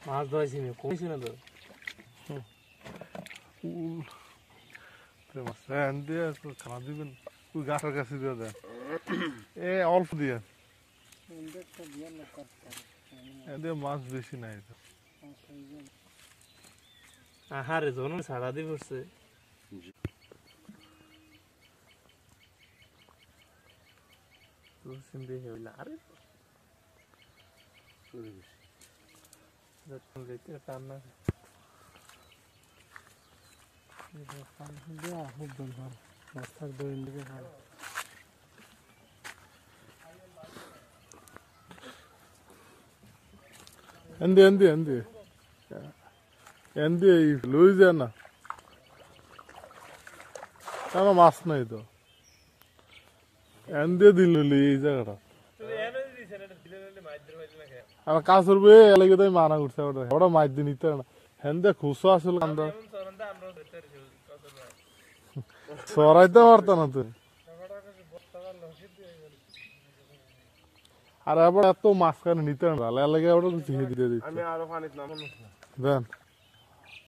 মাছ ধরাইছি না কইছি না তো খানা দিবেন তুই গাছের কাছে দিয়ে দেন এ অল্প দিয়ে দিয়ে মাছ বেশি নাই তো আহারে জন ছাড়া দিয়ে পড়ছে সিন্ধি হইলা আরে যখন যেতে টান না খুব দরকার রাস্তার দই দিকে খাওয়া এন্দি এন্দি এন্দি এন্দি লই যায় না কেন মাছ নাই তো এন্দি দিল এই জায়গাটা আর কাজ করবে এলাকা তাই মানা করছে ওটা ওটা মাছ দিয়ে নিতে না হেন্দে খুশো আসলে কান্দা সরাইতে পারতো না তুই আর এবার এত মাছ কানে নিতে না এলাকা ওটা দিতে দিতে দেন